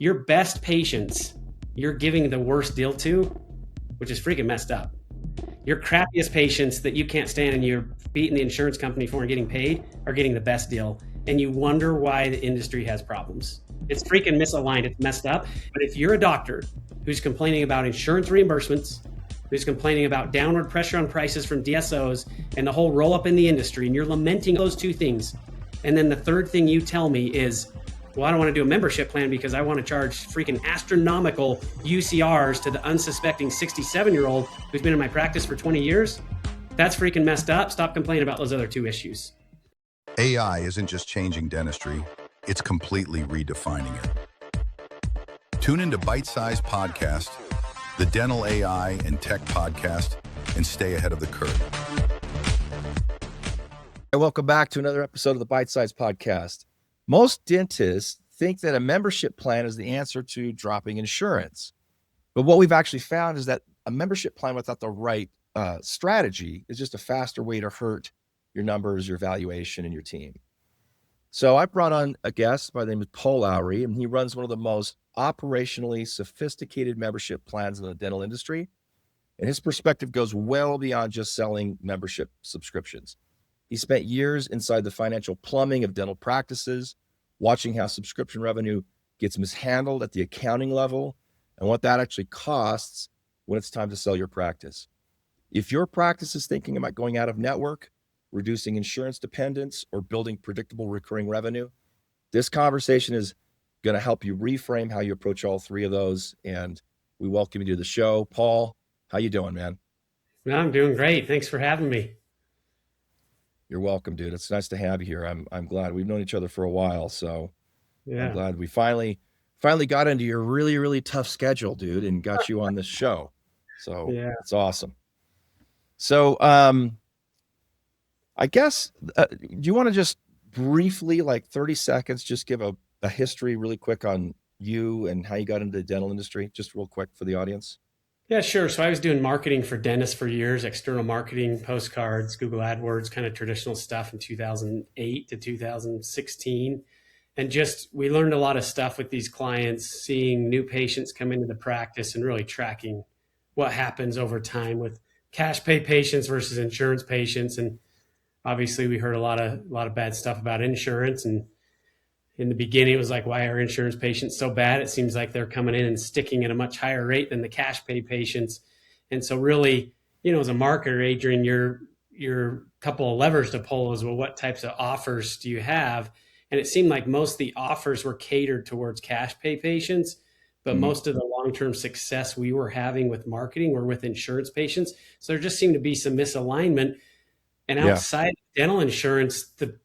your best patients you're giving the worst deal to, which is freaking messed up. Your crappiest patients that you can't stand and you're beating the insurance company for and getting paid are getting the best deal. And you wonder why the industry has problems. It's freaking misaligned. It's messed up. But if you're a doctor who's complaining about insurance reimbursements, who's complaining about downward pressure on prices from DSOs and the whole roll up in the industry, and you're lamenting those two things, and then the third thing you tell me is, well, I don't want to do a membership plan because I want to charge freaking astronomical UCRs to the unsuspecting 67-year-old who's been in my practice for 20 years. That's freaking messed up. Stop complaining about those other two issues. AI isn't just changing dentistry, it's completely redefining it. Tune into Bite-Sized Podcast, the Dental AI and Tech Podcast, and stay ahead of the curve. Welcome back to another episode of the Bite-Sized Podcast. Most dentists think that a membership plan is the answer to dropping insurance. But what we've actually found is that a membership plan without the right strategy is just a faster way to hurt your numbers, your valuation, and your team. So I brought on a guest by the name of Paul Lowry, and he runs one of the most operationally sophisticated membership plans in the dental industry. And his perspective goes well beyond just selling membership subscriptions. He spent years inside the financial plumbing of dental practices, watching how subscription revenue gets mishandled at the accounting level and what that actually costs when it's time to sell your practice. If your practice is thinking about going out of network, reducing insurance dependence, or building predictable recurring revenue, this conversation is going to help you reframe how you approach all three of those. And we welcome you to the show. Paul, how you doing, man? No, I'm doing great. Thanks for having me. You're welcome, dude. It's nice to have you here. I'm glad. We've known each other for a while, so yeah. I'm glad we finally got into your really, really tough schedule, dude, and got you on this show. So yeah, it's awesome. So I guess, do you want to just briefly, like 30 seconds, just give a history really quick on you and how you got into the dental industry, just real quick for the audience? Yeah, sure. So I was doing marketing for dentists for years, external marketing, postcards, Google AdWords, kind of traditional stuff in 2008 to 2016. And we learned a lot of stuff with these clients, seeing new patients come into the practice and really tracking what happens over time with cash pay patients versus insurance patients. And obviously we heard a lot of bad stuff about insurance. And in the beginning, it was like, why are insurance patients so bad? It seems like they're coming in and sticking at a much higher rate than the cash pay patients. And so really, as a marketer, Adrian, your couple of levers to pull is, well, what types of offers do you have? And it seemed like most of the offers were catered towards cash pay patients, but most of the long-term success we were having with marketing were with insurance patients. So there just seemed to be some misalignment. And outside dental insurance, the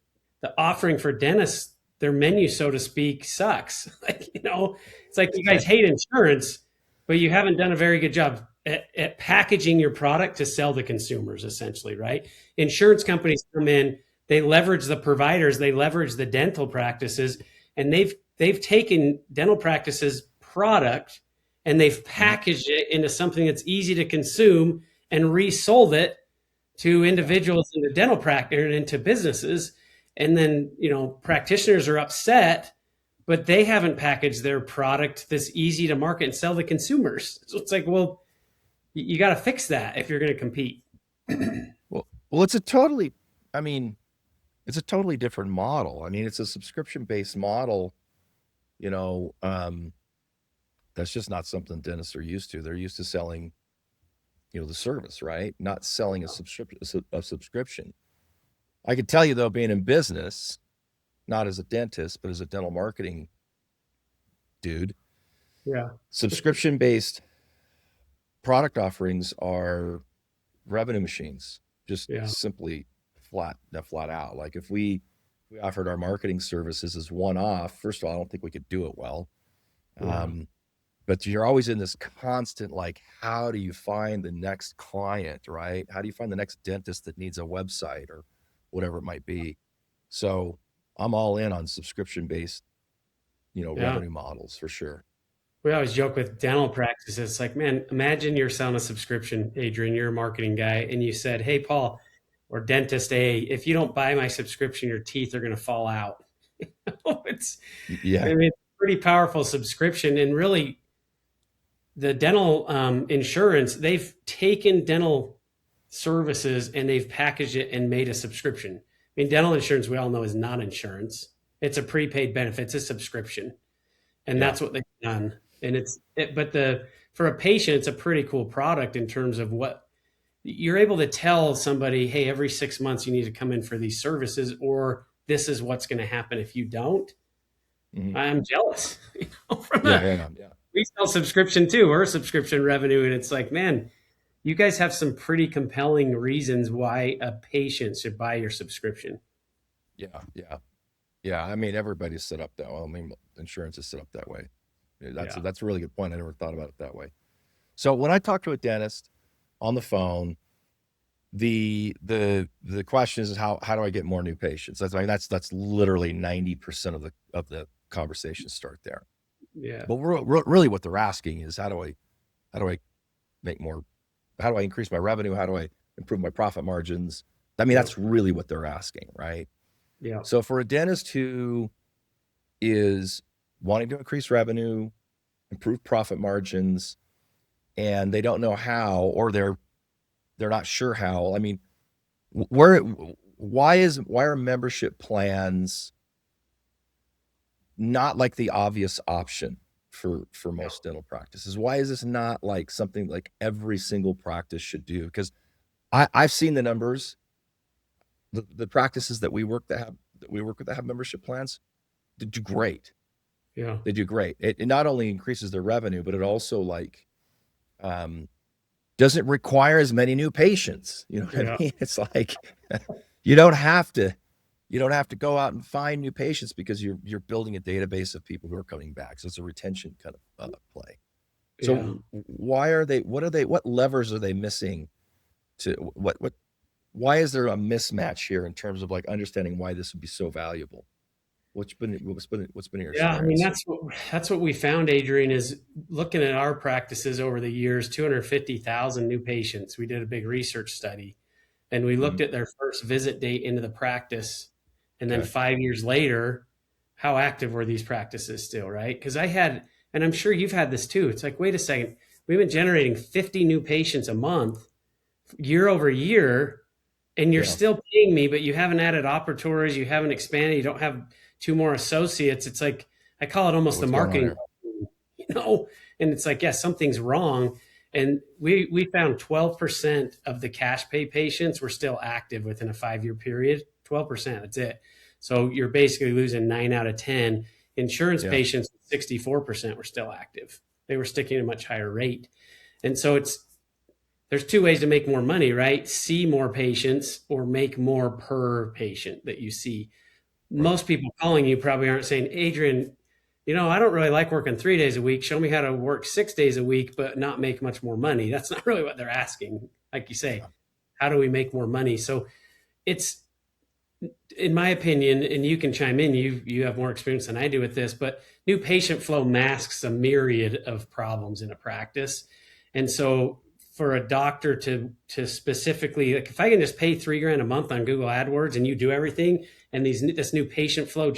offering for dentists, their menu, so to speak, sucks. It's like you guys hate insurance, but you haven't done a very good job at packaging your product to sell to consumers, essentially, right? Insurance companies come in, they leverage the providers, they leverage the dental practices, and they've taken dental practices' product and they've packaged it into something that's easy to consume and resold it to individuals in the dental practice and into businesses. And then, practitioners are upset, but they haven't packaged their product that's easy to market and sell to consumers. So it's like, well, you got to fix that if you're going to compete. Well, it's a totally different model. I mean, it's a subscription-based model, that's just not something dentists are used to. They're used to selling, the service, right? Not selling a subscription. I can tell you, though, being in business, not as a dentist, but as a dental marketing dude, subscription-based product offerings are revenue machines, just simply flat out. Like if we offered our marketing services as one-off, first of all, I don't think we could do it well. But you're always in this constant, like, how do you find the next client, right? How do you find the next dentist that needs a website or whatever it might be? So I'm all in on subscription-based, revenue models for sure. We always joke with dental practices. It's like, man, imagine you're selling a subscription, Adrian, you're a marketing guy, and you said, hey, Paul, or dentist A, if you don't buy my subscription, your teeth are going to fall out. It's pretty powerful subscription. And really, the dental insurance, they've taken dental services and they've packaged it and made a subscription. I mean, dental insurance, we all know, is not insurance. It's a prepaid benefit. It's a subscription. And Yeah. that's what they've done. And for a patient, it's a pretty cool product in terms of what you're able to tell somebody, hey, every 6 months you need to come in for these services, or this is what's going to happen if you don't. Mhm. I'm jealous. From Yeah. we sell subscription too. We're subscription revenue. And it's like, man, you guys have some pretty compelling reasons why a patient should buy your subscription. Yeah. I mean, everybody's set up that way. I mean, insurance is set up that way. That's a really good point. I never thought about it that way. So when I talk to a dentist on the phone, the question is how do I get more new patients? That's literally 90% of the conversations start there. Yeah. But really what they're asking is how do I make more? How do I increase my revenue? How do I improve my profit margins? I mean, that's really what they're asking, right? Yeah. So for a dentist who is wanting to increase revenue, improve profit margins, and they don't know how, or they're not sure how. I mean, why are membership plans not like the obvious option for most dental practices? Why is this not like something like every single practice should do? Because I've seen the numbers. The practices that we work with that have membership plans, they do great. Yeah. They do great. It not only increases their revenue, but it also doesn't require as many new patients. You know what I mean? It's like you don't have to go out and find new patients because you're building a database of people who are coming back. So it's a retention kind of play. So what levers are they missing why is there a mismatch here in terms of like understanding why this would be so valuable? What's been your experience? Yeah, I mean that's what we found, Adrian, is looking at our practices over the years, 250,000 new patients. We did a big research study and we looked at their first visit date into the practice, and then 5 years later, how active were these practices still, right? Because and I'm sure you've had this too. It's like, wait a second, we've been generating 50 new patients a month year over year, and you're still paying me, but you haven't added operatories, you haven't expanded, you don't have 2 more associates. It's like, I call it almost the marketing, and it's like, something's wrong. And we found 12% of the cash pay patients were still active within a 5-year period. 12%, that's it. So you're basically losing 9 out of 10. Insurance patients, 64% were still active. They were sticking at a much higher rate. And so there's 2 ways to make more money, right? See more patients or make more per patient that you see. Most people calling you probably aren't saying, Adrian, I don't really like working 3 days a week. Show me how to work 6 days a week, but not make much more money. That's not really what they're asking. Like you say, how do we make more money? So it's, in my opinion, and you can chime in, you have more experience than I do with this, but new patient flow masks a myriad of problems in a practice. And so for a doctor to specifically, like, if I can just pay $3,000 a month on Google AdWords and you do everything, and this new patient flow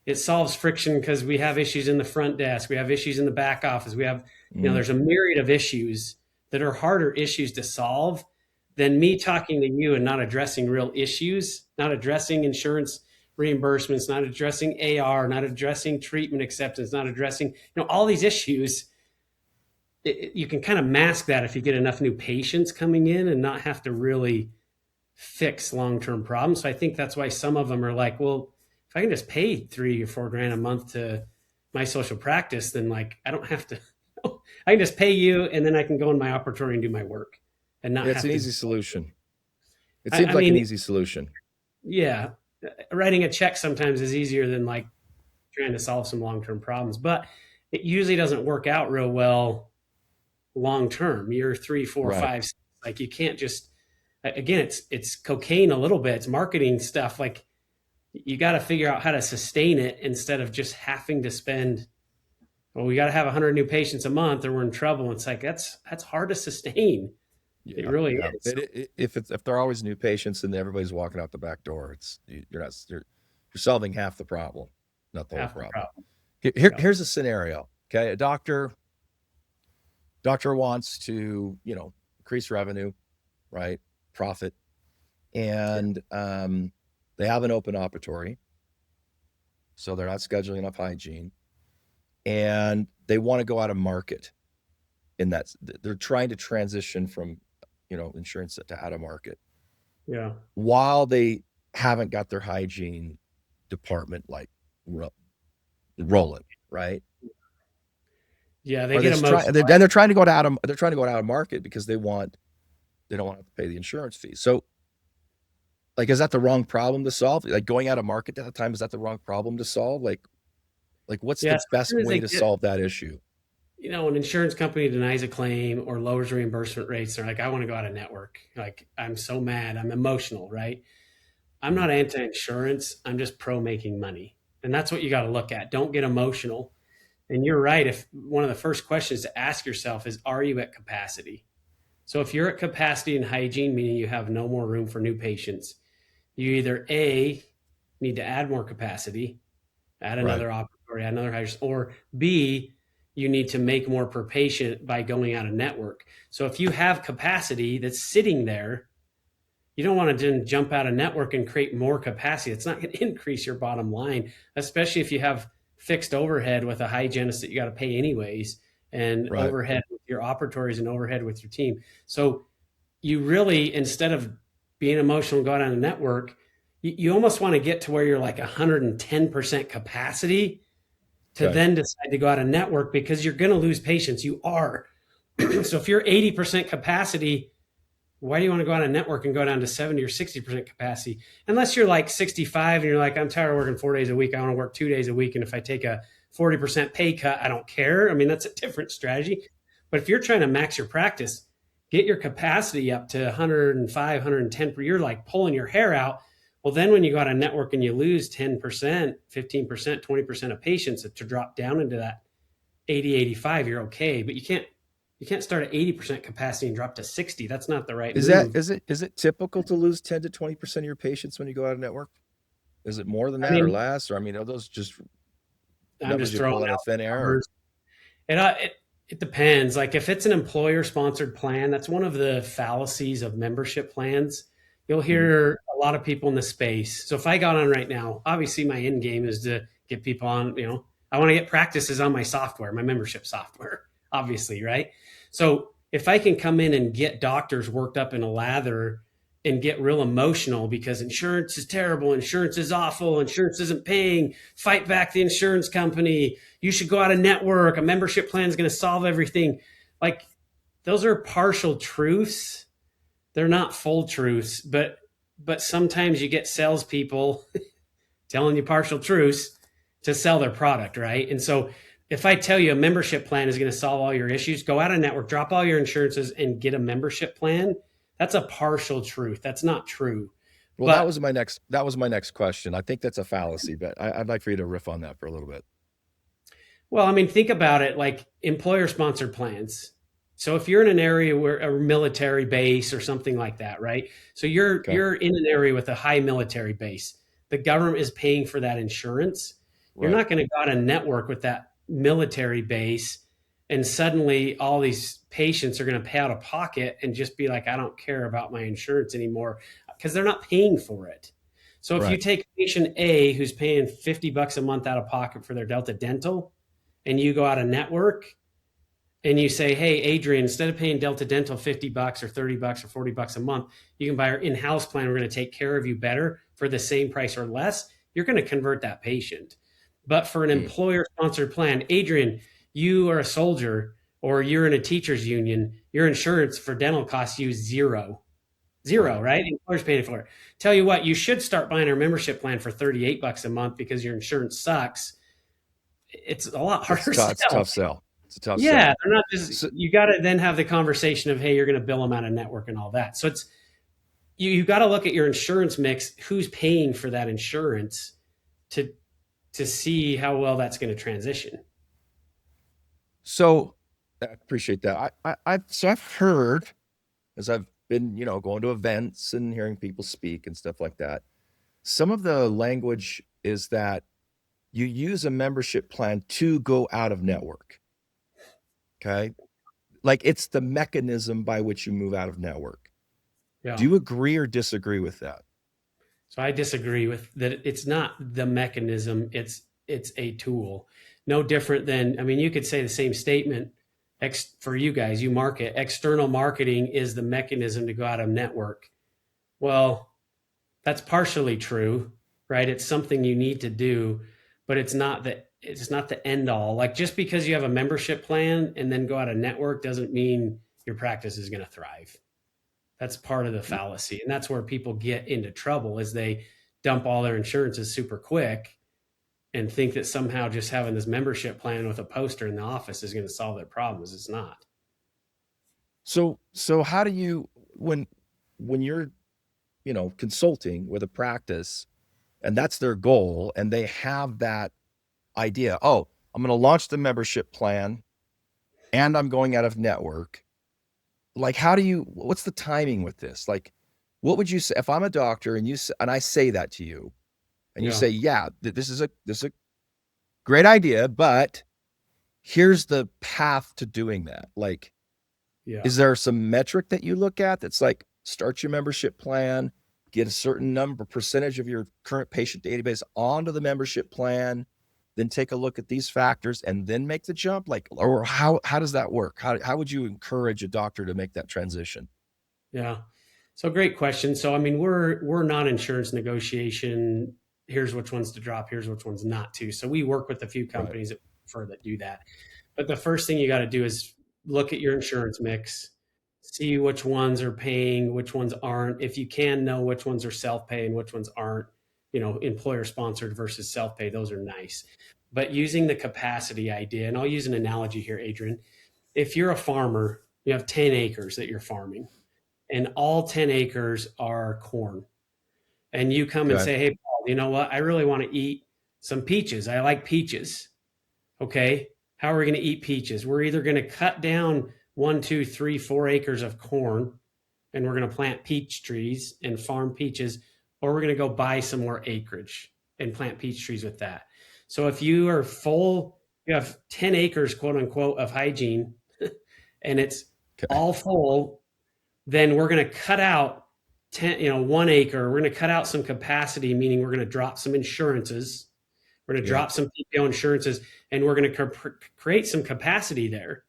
it solves friction because we have issues in the front desk, we have issues in the back office, we have, there's a myriad of issues that are harder issues to solve than me talking to you and not addressing real issues, not addressing insurance reimbursements, not addressing AR, not addressing treatment acceptance, not addressing, all these issues. You can kind of mask that if you get enough new patients coming in and not have to really fix long-term problems. So I think that's why some of them are like, well, if I can just pay $3,000 or $4,000 a month to my social practice, then like, I don't have to, I can just pay you and then I can go in my operatory and do my work and not have it's to. An easy solution. It seems like an easy solution. Yeah. Writing a check sometimes is easier than like trying to solve some long-term problems, but it usually doesn't work out real well long-term. Year 3, 4, 5, 6. Like you can't just, again, it's cocaine a little bit. It's marketing stuff. Like you got to figure out how to sustain it instead of just having to spend, well, we got to have 100 new patients a month or we're in trouble. It's like, that's hard to sustain. It really is. If there are always new patients and everybody's walking out the back door, you're solving half the problem, not the whole problem. Yeah. Here's a scenario. Okay. A doctor wants to, increase revenue, right? Profit. Yeah. And they have an open operatory. So they're not scheduling enough hygiene. And they want to go out of market in that they're trying to transition from, insurance to out of market Yeah. while they haven't got their hygiene department like rolling, right? Yeah. They Or get emotional. they're trying to go out of market because they don't want to pay the insurance fee. So like, is that the wrong problem to solve? Like going out of market at the time, is that the wrong problem to solve? Like what's Yeah. the So as best soon as way they to get, solve that issue? an insurance company denies a claim or lowers reimbursement rates, they're like, I want to go out of network. Like, I'm so mad. I'm emotional, right? I'm Mm. not anti insurance. I'm just pro making money. And that's what you got to look at. Don't get emotional. And you're right. If one of the first questions to ask yourself is, are you at capacity? So if you're at capacity in hygiene, meaning you have no more room for new patients, you either A, need to add more capacity, add Right. another operatory, add another hygiene, or B, you need to make more per patient by going out of network. So if you have capacity that's sitting there, you don't want to then jump out of network and create more capacity. It's not going to increase your bottom line, especially if you have fixed overhead with a hygienist that you got to pay anyways, and Right. overhead with your operatories and overhead with your team. So you really, instead of being emotional and going on a network, you almost want to get to where you're like 110% capacity to Okay. then decide to go out of network, because you're going to lose patients. You are. So if you're 80% capacity, why do you want to go on a network and go down to 70 or 60% capacity? Unless you're like 65 and you're like, I'm tired of working 4 days a week. I want to work 2 days a week. And if I take a 40% pay cut, I don't care. I mean, that's a different strategy. But if you're trying to max your practice, get your capacity up to 105, 110 per year, like pulling your hair out. Well, then when you go on a network and you lose 10%, 15%, 20% of patients to drop down into that 80, 85, you're okay. But you can't start at 80% capacity and drop to 60. That's not the right move. Is it typical to lose 10 to 20% of your patients when you go out of network? Is it more than I that or mean, less? Or I mean, are those just I'm numbers just you throwing pull out of out thin air? Or? numbers. It depends. Like if it's an employer sponsored plan, that's one of the fallacies of membership plans. You'll Mhm. hear a lot of people in the space. So if I got on right now, obviously my end game is to get people on, I want to get practices on my software, my membership software, obviously, right? So if I can come in and get doctors worked up in a lather and get real emotional because insurance is terrible, insurance is awful, insurance isn't paying, fight back the insurance company, you should go out of network, a membership plan is going to solve everything. Like those are partial truths. They're not full truths, but sometimes you get salespeople telling you partial truths to sell their product, right? And so if I tell you a membership plan is going to solve all your issues, go out of network, drop all your insurances and get a membership plan. That's a partial truth. That's not true. Well, But that was my next question. I think that's a fallacy, but I'd like for you to riff on that for a little bit. well, I mean, think about it like employer sponsored plans. So if you're in an area where a military base or something like that, right? So you're Okay. you're in an area with a high military base. The government is paying for that insurance. You're Right. not going to go out and network with that military base and suddenly all these patients are going to pay out of pocket and just be like, I don't care about my insurance anymore because they're not paying for it. So if you Right. take patient A who's paying $50 a month out of pocket for their Delta Dental and you go out of network and you say, hey, Adrian, instead of paying Delta Dental $50 or $30 or $40 a month, you can buy our in-house plan. We're going to take care of you better for the same price or less. You're going to convert that patient. But for an Mm. employer sponsored plan, Adrian, you are a soldier or you're in a teacher's union, your insurance for dental costs you zero. Zero, Right. right? Employer's paying for it. Tell you what, you should start buying our membership plan for $38 a month because your insurance sucks. It's a lot harder to It's a sell. tough sell. It's a tough Yeah, sell. they're not just, So, you got to then have the conversation of, hey, you're going to bill them out of network and all that. So it's, you got to look at your insurance mix, who's paying for that insurance to to see how well that's going to transition. so I appreciate that. I've heard as I've been, going to events and hearing people speak and stuff like that. Some of the language is that you use a membership plan to go out of network. Okay. Like it's the mechanism by which you move out of network. Do Yeah. you agree or disagree with that? So I disagree with that. It's not the mechanism. It's a tool. No different than, I mean, you could say the same statement for you guys. You market. External marketing is the mechanism to go out of network. Well, that's partially true, right? It's something you need to do, but it's not the end all. Like just because you have a membership plan and then go out of network doesn't mean your practice is going to thrive. That's part of the fallacy. And that's where people get into trouble is they dump all their insurances super quick and think that somehow just having this membership plan with a poster in the office is going to solve their problems. It's not. So how do you, when you're, consulting with a practice and that's their goal and they have that idea, oh, I'm going to launch the membership plan and I'm going out of network. Like, what's the timing with this? Like, what would you say if I'm a doctor and and I say that to you and you Yeah. say, yeah, this is a great idea, but here's the path to doing that. Like, Yeah. is there some metric that you look at that's like start your membership plan, get a certain percentage of your current patient database onto the membership plan, then take a look at these factors and then make the jump? Like, or how does that work? How would you encourage a doctor to make that transition? Yeah. So great question. So I mean, we're not insurance negotiation. Here's which ones to drop. Here's which ones not to. So we work with a few Right. companies that do that. But the first thing you got to do is look at your insurance mix, see which ones are paying, which ones aren't. If you can know which ones are self-pay and which ones aren't, employer sponsored versus self-pay, those are nice. But using the capacity idea, and I'll use an analogy here, Adrian. If you're a farmer, you have 10 acres that you're farming, and all 10 acres are corn. And you come and Okay. say, hey, Paul, you know what? I really want to eat some peaches. I like peaches. Okay. How are we going to eat peaches? We're either going to cut down 1, 2, 3, 4 acres of corn and we're going to plant peach trees and farm peaches, or we're going to go buy some more acreage and plant peach trees with that. So if you are full, you have 10 acres, quote unquote, of hygiene, and it's Okay. all full, then we're going to cut out 1 acre. We're going to cut out some capacity, meaning we're going to drop some insurances. We're going to Yeah. drop some PPO insurances, and we're going to create some capacity there.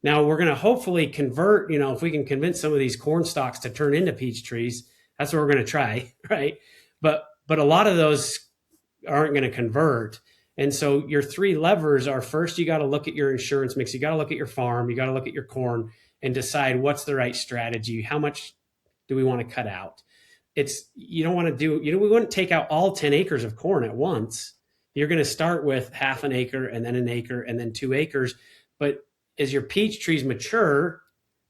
Now we're going to hopefully convert, if we can convince some of these corn stalks to turn into peach trees, that's what we're going to try, right? But a lot of those aren't going to convert. And so your three levers are: first, you got to look at your insurance mix. You got to look at your farm. You got to look at your corn and decide what's the right strategy. How much do we want to cut out? You don't want to do, we wouldn't take out all 10 acres of corn at once. You're going to start with half an acre and then an acre and then 2 acres. But as your peach trees mature,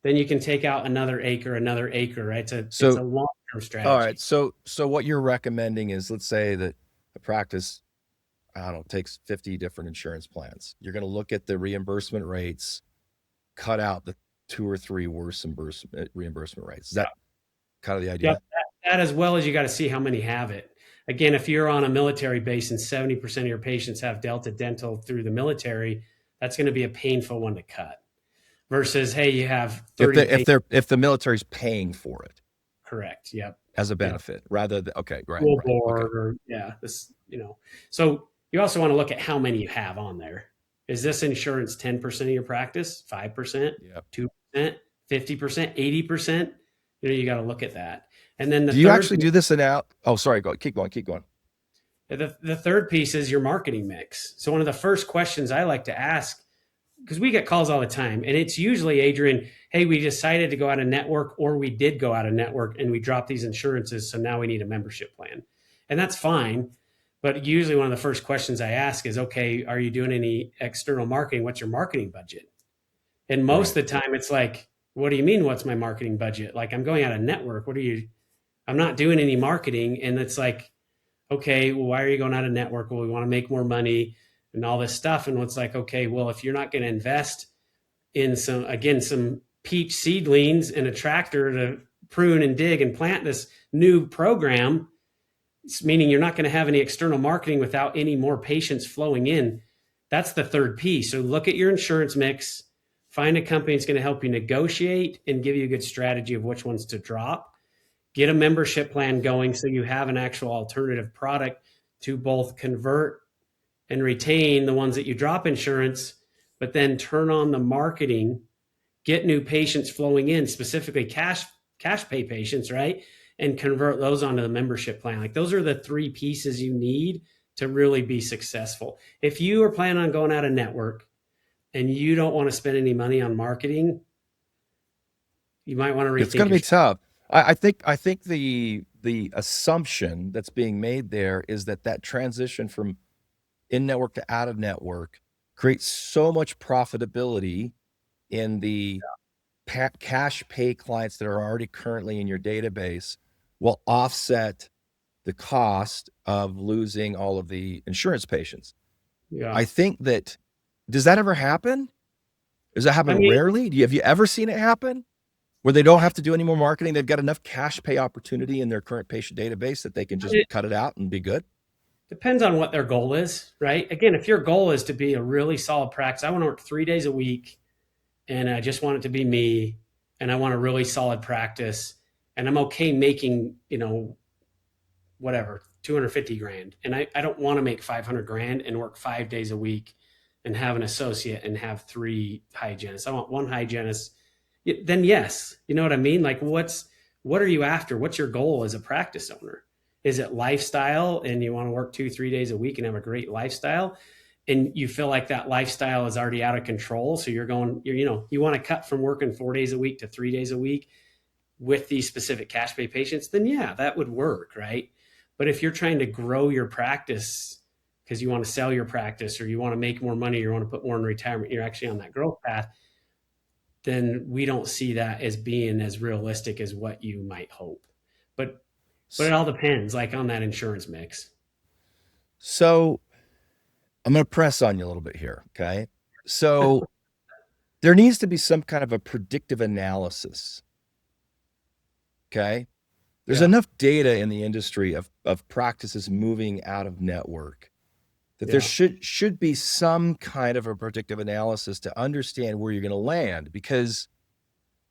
then you can take out another acre, right? It's a So, long-term all right. strategy. So what you're recommending is, let's say that a practice, I don't know, takes 50 different insurance plans. You're going to look at the reimbursement rates, cut out the 2 or 3 worst reimbursement rates. Is that kind of the Yep. idea? That as well as you got to see how many have it. Again, if you're on a military base and 70% of your patients have Delta Dental through the military, that's going to be a painful one to cut. Versus, hey, you have 30 patients. If the military's paying for it Correct. Yep. as a Yep. benefit rather than, okay, right, School right. board, Okay. or So you also want to look at how many you have on there. Is this insurance 10% of your practice, 5%, Yeah. 2%, 50%, 80%? You got to look at that. And then Do you actually do this Oh, sorry. Keep going. the third piece is your marketing mix. So one of the first questions I like to ask, because we get calls all the time, and it's usually, Adrian, hey, we decided to go out of network, or we did go out of network and we dropped these insurances, so now we need a membership plan. And that's fine. But usually one of the first questions I ask is, okay, are you doing any external marketing? What's your marketing budget? And most of the time it's like, what do you mean, what's my marketing budget? Like, I'm going out of network. I'm not doing any marketing. And it's like, okay, well, why are you going out of network? Well, we want to make more money and all this stuff. And it's like, okay, well, if you're not going to invest in some peach seedlings and a tractor to prune and dig and plant this new program, meaning you're not going to have any external marketing without any more patients flowing in. That's the third piece. So look at your insurance mix, find a company that's going to help you negotiate and give you a good strategy of which ones to drop. Get a membership plan going so you have an actual alternative product to both convert and retain the ones that you drop insurance, but then turn on the marketing, get new patients flowing in, specifically cash pay patients, right? And convert those onto the membership plan. Like those are the three pieces you need to really be successful. If you are planning on going out of network and you don't want to spend any money on marketing, you might want to It's rethink going to your be tough. I think the assumption that's being made there is that transition from in network to out of network creates so much profitability in the cash pay clients that are already currently in your database will offset the cost of losing all of the insurance patients. yeah. I think that, does that ever happen? Does that I happen mean, rarely? Have you ever seen it happen where they don't have to do any more marketing? They've got enough cash pay opportunity in their current patient database that they can just it cut it out and be good? depends on what their goal is, right? Again, if your goal is to be a really solid practice, I want to work 3 days a week and I just want it to be me and I want a really solid practice and I'm okay making, whatever, 250 grand. And I don't want to make 500 grand and work 5 days a week and have an associate and have three hygienists. I want one hygienist. Then yes, you know what I mean? Like what are you after? What's your goal as a practice owner? Is it lifestyle and you want to work 2, 3 days a week and have a great lifestyle? And you feel like that lifestyle is already out of control. So you want to cut from working 4 days a week to 3 days a week with these specific cash pay patients, then yeah, that would work, right? But if you're trying to grow your practice because you want to sell your practice or you want to make more money, or you want to put more in retirement, you're actually on that growth path, then we don't see that as being as realistic as what you might hope. But it all depends, like on that insurance mix. So I'm going to press on you a little bit here. Okay. So there needs to be some kind of a predictive analysis. Okay. There's Yeah. enough data in the industry of practices moving out of network that there Yeah. should be some kind of a predictive analysis to understand where you're going to land. Because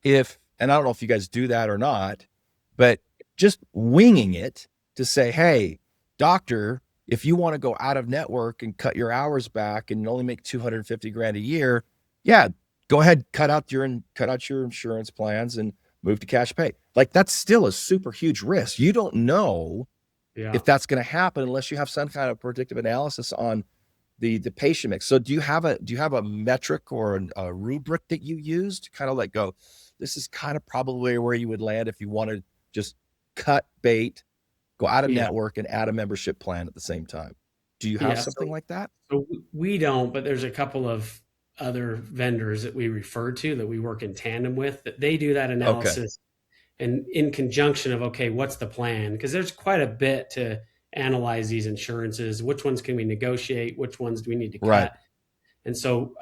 and I don't know if you guys do that or not, but just winging it to say, hey, doctor, if you want to go out of network and cut your hours back and only make 250 grand a year, yeah, go ahead, cut out your insurance plans and move to cash pay. Like that's still a super huge risk. You don't know Yeah. if that's going to happen unless you have some kind of predictive analysis on the patient mix. So do you have a metric or a rubric that you use to kind of like go, this is kind of probably where you would land if you want to just cut bait, go out of Yeah. network and add a membership plan at the same time? Do you have Yeah. something like that? So we don't, but there's a couple of other vendors that we refer to that we work in tandem with that they do that Okay. analysis and in conjunction of, okay, what's the plan? Because there's quite a bit to analyze these insurances. Which ones can we negotiate? Which ones do we need to Right. cut? And so,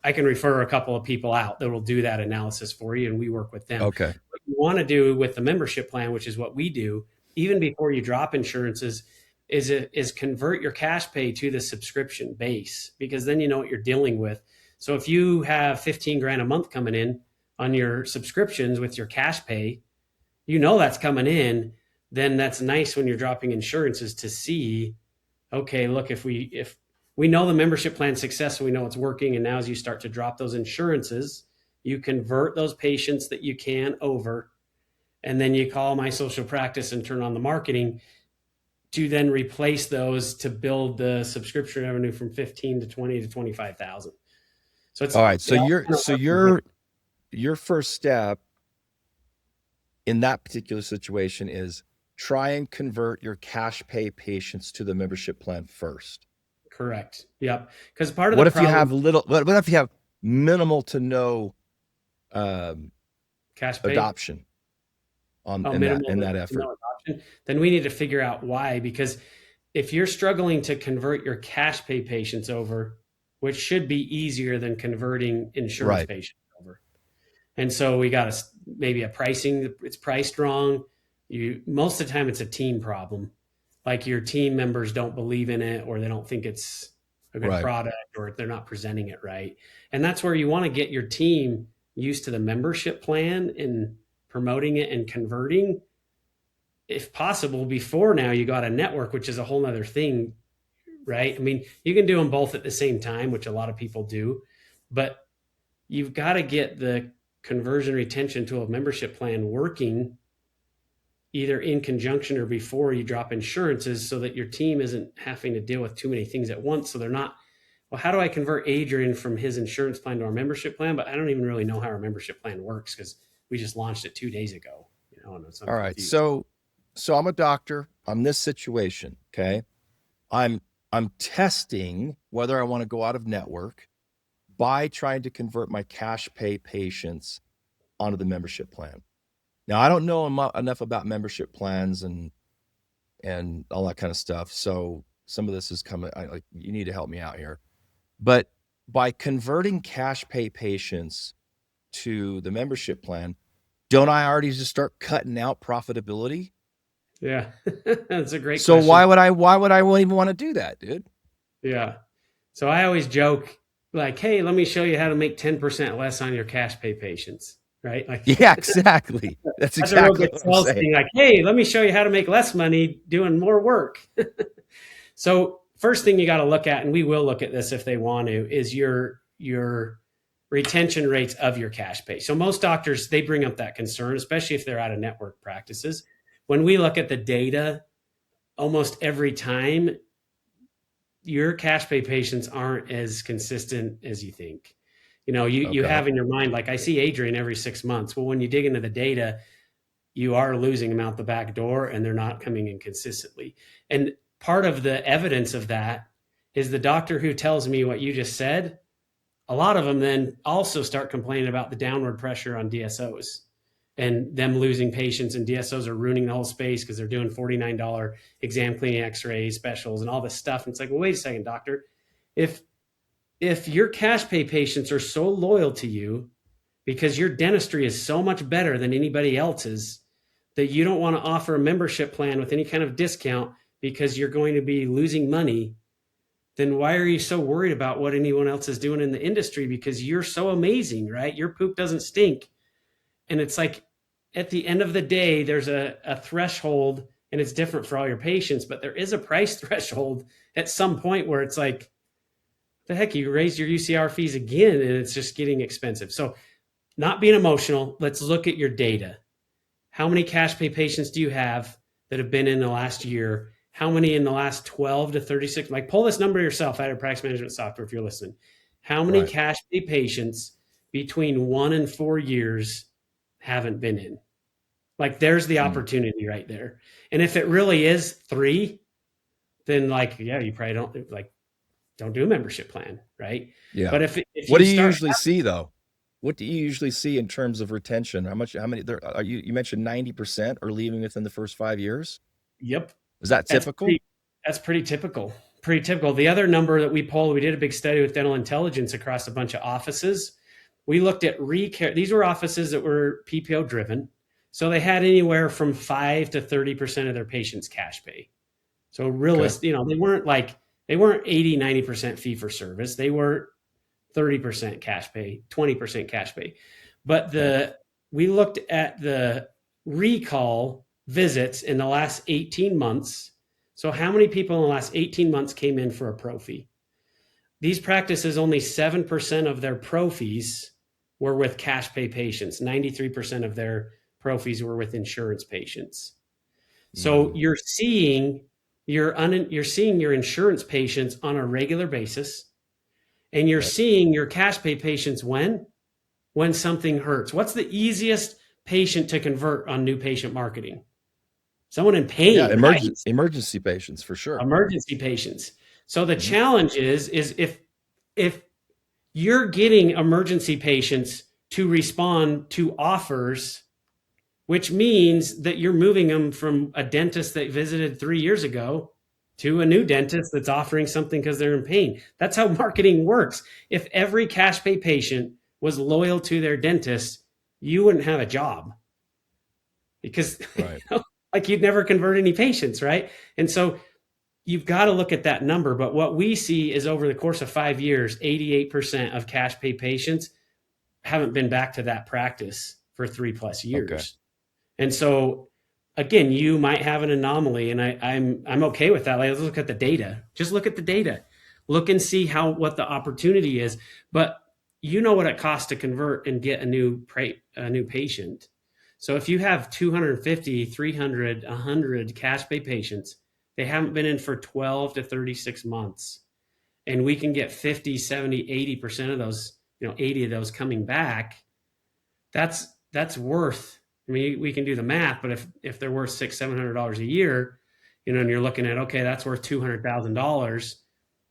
I can refer a couple of people out that will do that analysis for you, and we work with them. Okay. What you want to do with the membership plan, which is what we do, even before you drop insurances, is convert your cash pay to the subscription base because then you know what you're dealing with. So if you have 15 grand a month coming in on your subscriptions with your cash pay, you know that's coming in. Then that's nice when you're dropping insurances to see, okay, look, if we know the membership plan's successful, we know it's working, and now as you start to drop those insurances, you convert those patients that you can over, and then you call my social practice and turn on the marketing to then replace those to build the subscription revenue from 15 to 20 to 25,000. So All right. it all kind of works in hand. Your first step in that particular situation is try and convert your cash pay patients to the membership plan first. Correct. Yep. Because part of What the if you problem, have what if you have minimal to no cash pay, adoption in minimal that to effort? no adoption, then we need to figure out why. Because if you're struggling to convert your cash pay patients over, which should be easier than converting insurance Right. patients over. And so we got maybe a pricing, it's priced wrong. Most of the time it's a team problem. like your team members don't believe in it, or they don't think it's a good Right. product, or they're not presenting it right. And that's where you want to get your team used to the membership plan and promoting it and converting, if possible, before now you got a network, which is a whole nother thing, right? I mean, you can do them both at the same time, which a lot of people do, but you've got to get the conversion retention to a membership plan working either in conjunction or before you drop insurances, so that your team isn't having to deal with too many things at once. So they're not, well, how do I convert Adrian from his insurance plan to our membership plan? But I don't even really know how our membership plan works because we just launched it 2 days ago. And so I'm All right. confused. So I'm a doctor. I'm this situation. Okay. I'm testing whether I want to go out of network by trying to convert my cash pay patients onto the membership plan. Now, I don't know enough about membership plans and all that kind of stuff. So some of this is coming, like, you need to help me out here. But by converting cash pay patients to the membership plan, don't I already just start cutting out profitability? Yeah, that's a great So question. why would I even want to do that, dude? Yeah. So I always joke like, hey, let me show you how to make 10% less on your cash pay patients, right? Like, Yeah, exactly. That's that's a real exactly good what I'm sales saying. thing. Like, hey, let me show you how to make less money doing more work. So first thing you got to look at, and we will look at this if they want to, is your retention rates of your cash pay. So most doctors, they bring up that concern, especially if they're out of network practices. When we look at the data, almost every time your cash pay patients aren't as consistent as you think. You Okay. have in your mind, like, I see Adrian every 6 months. Well, when you dig into the data, you are losing them out the back door and they're not coming in consistently. And part of the evidence of that is the doctor who tells me what you just said. A lot of them then also start complaining about the downward pressure on DSOs and them losing patients, and DSOs are ruining the whole space because they're doing $49 exam cleaning x-rays specials and all this stuff. And it's like, well, wait a second, doctor. If your cash pay patients are so loyal to you because your dentistry is so much better than anybody else's, that you don't want to offer a membership plan with any kind of discount because you're going to be losing money, then why are you so worried about what anyone else is doing in the industry? Because you're so amazing, right? Your poop doesn't stink. And it's like, at the end of the day, there's a threshold, and it's different for all your patients, but there is a price threshold at some point where it's like, the heck, you raised your UCR fees again, and it's just getting expensive. So, not being emotional, let's look at your data. How many cash pay patients do you have that have been in the last year? How many in the last 12 to 36? Like, pull this number yourself out of practice management software if you're listening. How many Right. cash pay patients between 1 and 4 years haven't been in? Like, there's the opportunity right there. And if it really is 3, then, like, yeah, you probably don't do a membership plan, right? Yeah. But if What do you you start, usually see though? What do you usually see in terms of retention? How many there are you mentioned 90% are leaving within the first 5 years? yep, Is that that's typical? pretty typical. Pretty typical. The other number that we polled, we did a big study with Dental Intelligence across a bunch of offices. We looked at recare. These were offices that were PPO driven, so they had anywhere from 5 to 30% of their patients cash pay. So realistic, they weren't 80, 90% fee for service. They were 30% cash pay, 20% cash pay. But we looked at the recall visits in the last 18 months. So how many people in the last 18 months came in for a pro fee? These practices, only 7% of their pro fees were with cash pay patients. 93% of their pro fees were with insurance patients. So you're seeing your insurance patients on a regular basis, and you're seeing your cash pay patients when something hurts. What's the easiest patient to convert on new patient marketing? Someone in Yeah, pain, right? emergency patients for sure. Emergency patients. So the challenge is if you're getting emergency patients to respond to offers, which means that you're moving them from a dentist that visited 3 years ago to a new dentist that's offering something because they're in pain. That's how marketing works. If every cash pay patient was loyal to their dentist, you wouldn't have a job, because Right. like you'd never convert any patients, right? And so you've got to look at that number. But what we see is over the course of 5 years, 88% of cash pay patients haven't been back to that practice for 3+ Okay. years. And so again, you might have an anomaly, and I'm okay with that. Like, let's look at the data. Just look at the data. Look and see what the opportunity is. But you know what it costs to convert and get a new patient. So if you have 250, 300, 100 cash pay patients, they haven't been in for 12 to 36 months, and we can get 50, 70, 80% of those, 80 of those coming back. That's worth, I mean, we can do the math, but if they're worth $600-700 a year, and you're looking at, okay, that's worth $200,000.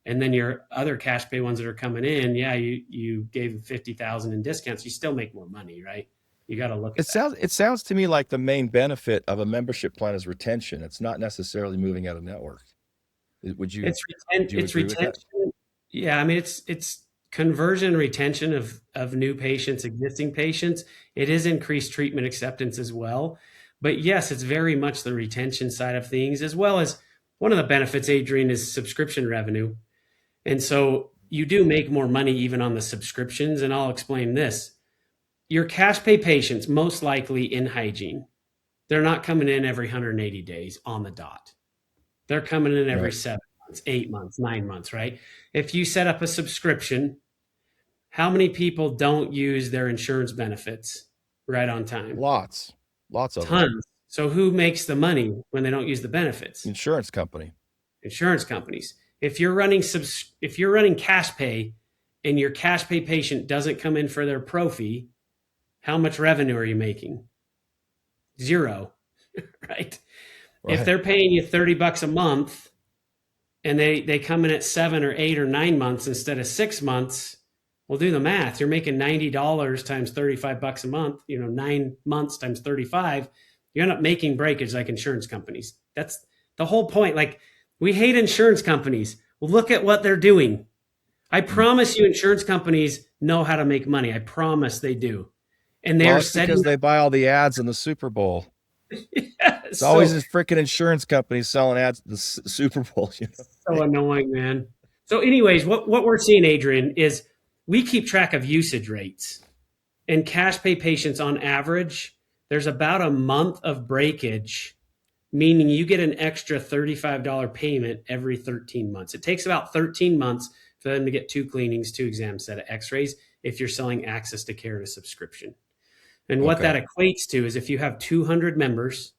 And then your other cash pay ones that are coming in, yeah, you gave them 50,000 in discounts, you still make more money, right? You got to look at that. It sounds to me like the main benefit of a membership plan is retention. It's not necessarily moving out of network. Would you It's agree with that? retention. Yeah, I mean, it's conversion and retention of new patients, existing patients. It is increased treatment acceptance as well. But yes, it's very much the retention side of things, as well as one of the benefits, Adrian, is subscription revenue. And so you do make more money even on the subscriptions. And I'll explain this. Your cash pay patients, most likely in hygiene, they're not coming in every 180 days on the dot. They're coming in every Right. 7 months, 8 months, 9 months, right? If you set up a subscription, how many people don't use their insurance benefits right on time? Lots of them. Tons. So who makes the money when they don't use the benefits? Insurance company. Insurance companies. If you're running cash pay and your cash pay patient doesn't come in for their pro fee, how much revenue are you making? Zero, right? If Right. they're paying you $30 a month and they come in at 7 or 8 or 9 months instead of 6 months, well, do the math. You're making $90 times $35 a month, 9 months times 35. You end up making breakage like insurance companies. That's the whole point. Like, we hate insurance companies. Well, look at what they're doing. I promise you, insurance companies know how to make money. I promise they do. And Well, they're it's setting because they buy all the ads in the Super Bowl. It's always so this freaking insurance company selling ads at the Super Bowl. so annoying, man. So, anyways, what we're seeing, Adrian, is we keep track of usage rates. And cash pay patients on average, there's about a month of breakage, meaning you get an extra $35 payment every 13 months. It takes about 13 months for them to get 2 cleanings, 2 exams, set of x-rays if you're selling access to care at a subscription. And what Okay. that equates to is if you have 200 members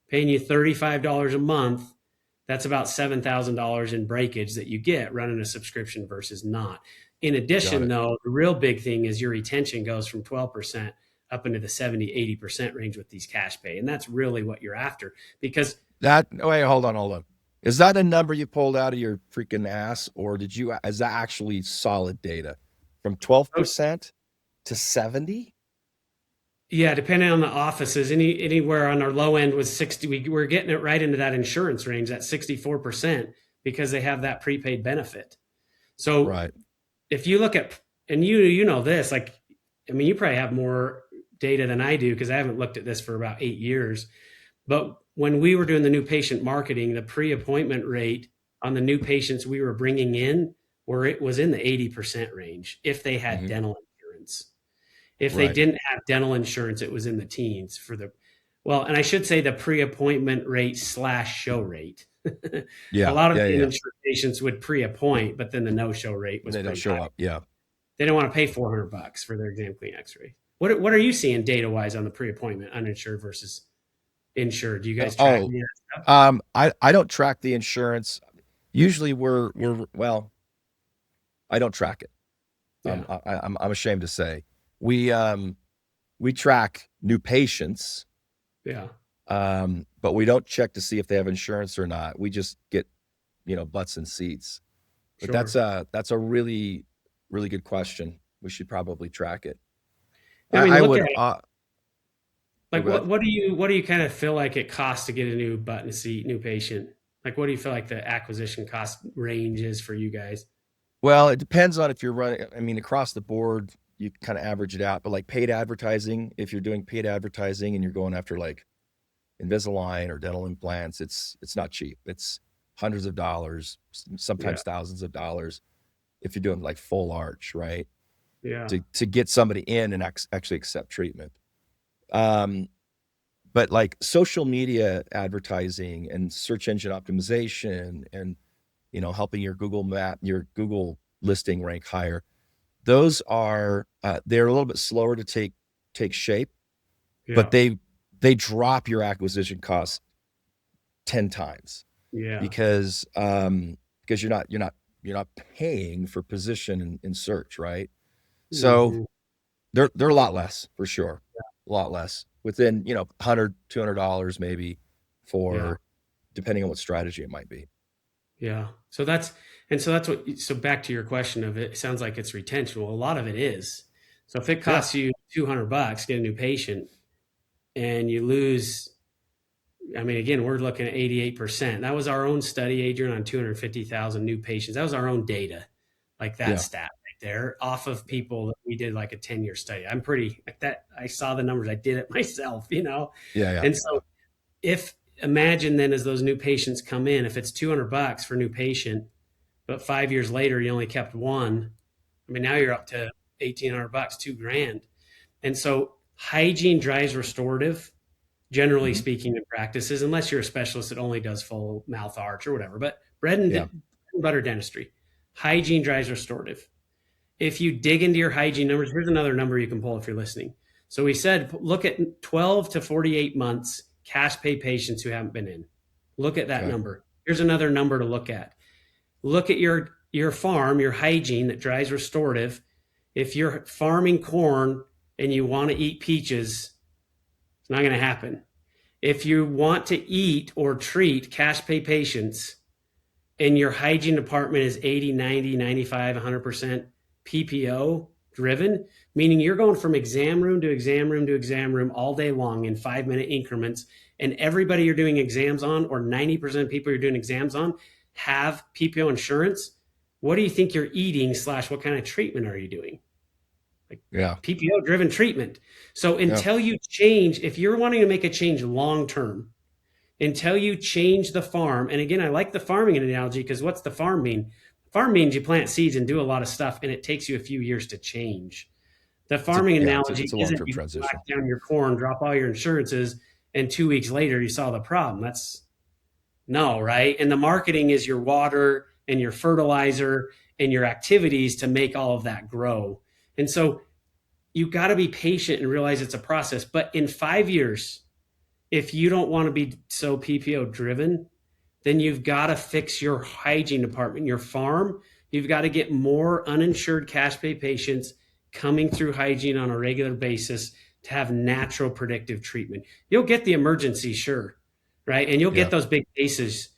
paying you $35 a month, that's about $7,000 in breakage that you get running a subscription versus not. In Got addition, it. though, the real big thing is your retention goes from 12% up into the 70, 80% range with these cash pay. And that's really what you're after, because Wait, hold on. Is that a number you pulled out of your freaking ass, or is that actually solid data? From 12% to 70? yeah, depending on the offices, anywhere on our low end was 60. We're getting it right into that insurance range, that 64%, because they have that prepaid benefit. So Right. if you look at, and you know this, like, I mean, you probably have more data than I do because I haven't looked at this for about 8 years. But when we were doing the new patient marketing, the pre-appointment rate on the new patients we were bringing in, where it was in the 80% range if they had Mhm. dental insurance. If they Right. didn't have dental insurance, it was in the teens well, and I should say the pre-appointment rate / show rate. A Yeah. lot of Yeah. the Yeah. uninsured patients would pre-appoint, but then the no-show rate was They don't pretty show high. up. Yeah. They don't want to pay $400 for their exam clean x-ray. What are you seeing data-wise on the pre-appointment uninsured versus insured? Do you guys track Oh, any of that stuff? I don't track the insurance. Usually well, I don't track it. Yeah, I'm ashamed to say we track new patients, yeah, but we don't check to see if they have insurance or not. We just get butts and seats. But sure. that's a really really good question. We should probably track it. I mean, I look would. at it. Oh, Like, go ahead. what do you kind of feel like it costs to get a new button seat, new patient? Like, what do you feel like the acquisition cost range is for you guys? Well, it depends on if you're running. I mean, across the board, you kind of average it out. But like paid advertising, if you're doing paid advertising and you're going after like Invisalign or dental implants, it's not cheap. It's hundreds of dollars, Yeah. sometimes thousands of dollars if you're doing like full arch, right? Yeah. To get somebody in and actually accept treatment. Um, but like social media advertising and search engine optimization and, helping your your Google listing rank higher, those are, they're a little bit slower to take shape, but Yeah. they drop your acquisition costs 10 times Yeah. because you're not paying for position in search, right? So Hmm. they're a lot less for sure. A lot less within, $100, $200 maybe Yeah. for depending on what strategy it might be. Yeah. So back to your question of it sounds like it's retention. Well, a lot of it is. So if it Yeah. costs you $200 to get a new patient and you lose, I mean, again, we're looking at 88%. That was our own study, Adrian, on 250,000 new patients. That was our own data, like that Yeah. stat right there, off of people that we did like a 10-year study. I'm pretty like that. I saw the numbers. I did it myself, Yeah. Yeah. And so if imagine then as those new patients come in, if it's $200 for a new patient, but 5 years later you only kept one, I mean, now you're up to $1,800, 2 grand. And so hygiene drives restorative, generally Hmm. speaking, in practices, unless you're a specialist that only does full mouth arch or whatever. But Yeah. bread and butter dentistry, hygiene drives restorative. If you dig into your hygiene numbers, here's another number you can pull if you're listening. So we said look at 12 to 48 months cash pay patients who haven't been in. Look at that Okay. number. Here's another number to look at. Look at your farm, your hygiene that drives restorative. If you're farming corn and you want to eat peaches, it's not going to happen. If you want to eat or treat cash pay patients and your hygiene department is 80, 90, 95, 100% PPO driven, meaning you're going from exam room to exam room to exam room all day long in 5-minute increments, and everybody you're doing exams on, or 90% of people you're doing exams on, have PPO insurance, what do you think you're eating / what kind of treatment are you doing? Like Yeah. PPO driven treatment. So Yeah. until you change, if you're wanting to make a change long term, until you change the farm. And again, I like the farming analogy because what's the farm mean? Farm means you plant seeds and do a lot of stuff, and it takes you a few years to change. The farming It's analogy a isn't long-term you transition. whack down your corn, drop all your insurances, and 2 weeks later you saw the problem. That's no, right? And the marketing is your water and your fertilizer and your activities to make all of that grow. And so you got to be patient and realize it's a process. But in 5 years, if you don't want to be so PPO driven, then you've got to fix your hygiene department, your farm. You've got to get more uninsured cash pay patients coming through hygiene on a regular basis to have natural predictive treatment. You'll get the emergency, sure, right? And you'll get Yeah. those big cases.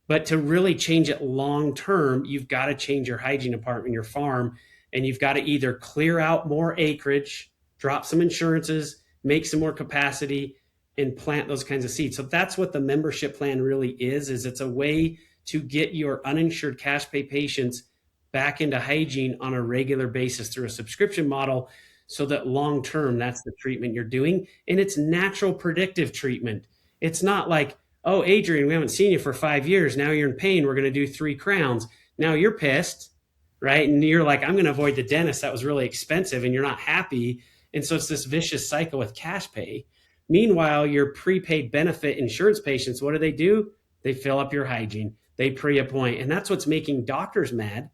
But to really change it long term, you've got to change your hygiene department, your farm, and you've got to either clear out more acreage, drop some insurances, make some more capacity, and plant those kinds of seeds. So that's what the membership plan really is it's a way to get your uninsured cash pay patients back into hygiene on a regular basis through a subscription model so that long term that's the treatment you're doing, and it's natural predictive treatment. It's not like, oh, Adrian, we haven't seen you for 5 years, now you're in pain, we're going to do 3 crowns, now you're pissed, right? And you're like, I'm going to avoid the dentist, that was really expensive, and you're not happy. And so it's this vicious cycle with cash pay. Meanwhile, your prepaid benefit insurance patients, what do? They fill up your hygiene. They pre-appoint. And that's what's making doctors mad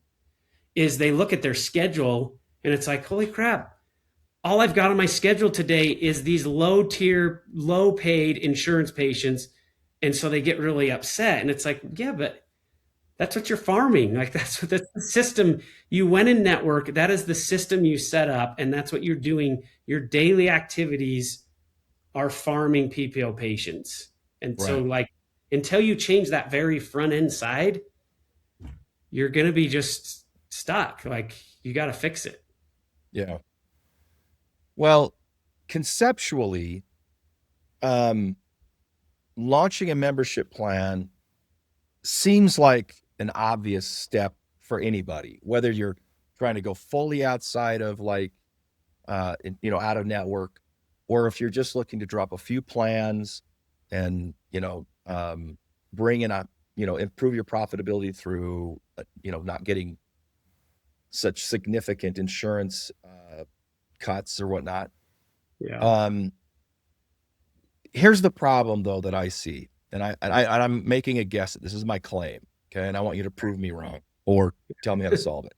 is they look at their schedule and it's like, holy crap, all I've got on my schedule today is these low tier, low paid insurance patients. And so they get really upset. And it's like, yeah, but that's what you're farming. Like that's the system you went in network. That is the system you set up. And that's what you're doing. Your daily activities are farming PPO patients. And so Right. like until you change that very front end side, you're going to be just stuck. Like you got to fix it. Yeah. Well, conceptually, um, launching a membership plan seems like an obvious step for anybody, whether you're trying to go fully outside of like, out of network, or if you're just looking to drop a few plans and, bring in improve your profitability through, not getting such significant insurance cuts or whatnot. Yeah. Here's the problem though that I see, and I'm making a guess. This is my claim, okay? And I want you to prove me wrong or tell me how to solve it.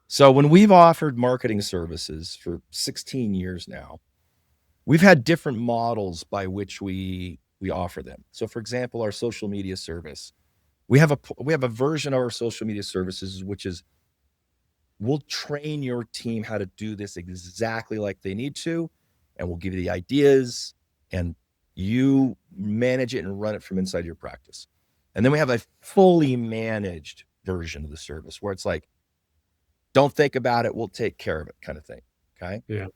So when we've offered marketing services for 16 years now, we've had different models by which we offer them. So for example, our social media service, we have a version of our social media services, which is we'll train your team how to do this exactly like they need to, and we'll give you the ideas, and you manage it and run it from inside your practice. And then we have a fully managed version of the service where it's like, don't think about it, we'll take care of it kind of thing. Okay. Yeah.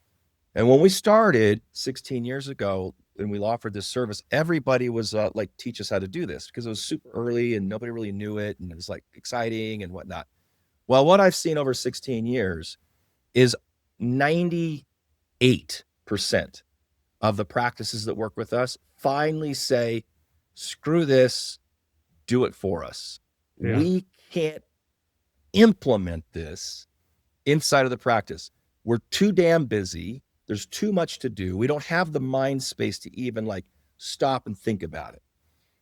And when we started 16 years ago, and we offered this service, everybody was like, teach us how to do this, because it was super early and nobody really knew it. And it was like exciting and whatnot. Well, what I've seen over 16 years is 98% of the practices that work with us finally say, screw this, do it for us. Yeah. We can't implement this inside of the practice. We're too damn busy. There's too much to do. We don't have the mind space to even like stop and think about it.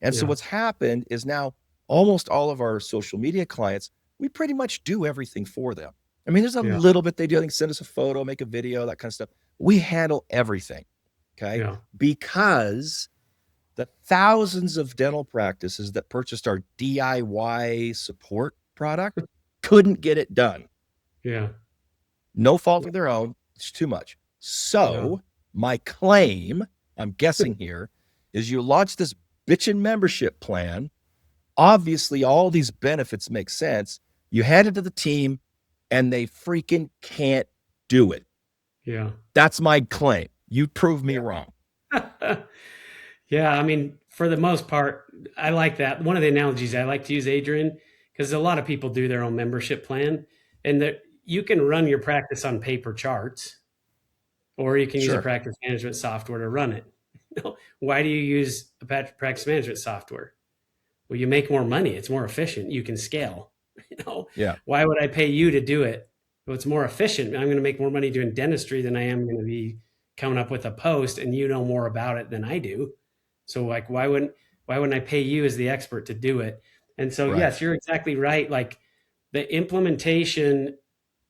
And so Yeah. what's happened is now almost all of our social media clients, we pretty much do everything for them. I mean, there's a Yeah. little bit they do. They can send us a photo, make a video, that kind of stuff. We handle everything. Okay. Yeah. Because the thousands of dental practices that purchased our DIY support product couldn't get it done. Yeah. No fault of their own. It's too much. So my claim, I'm guessing here, is you launch this bitchin' membership plan. Obviously, all these benefits make sense. You hand it to the team and they freaking can't do it. Yeah. That's my claim. You prove me wrong. Yeah. I mean, for the most part, I like that. One of the analogies I like to use, Adrian, because a lot of people do their own membership plan, and that you can run your practice on paper charts, or you can use a Sure. practice management software to run it. Why do you use a practice management software? Well, you make more money. It's more efficient. You can scale. Yeah. Why would I pay you to do it? Well, it's more efficient. I'm going to make more money doing dentistry than I am going to be coming up with a post, and you know more about it than I do. So like, why wouldn't I pay you as the expert to do it? And so, Right. yes, you're exactly right. Like the implementation,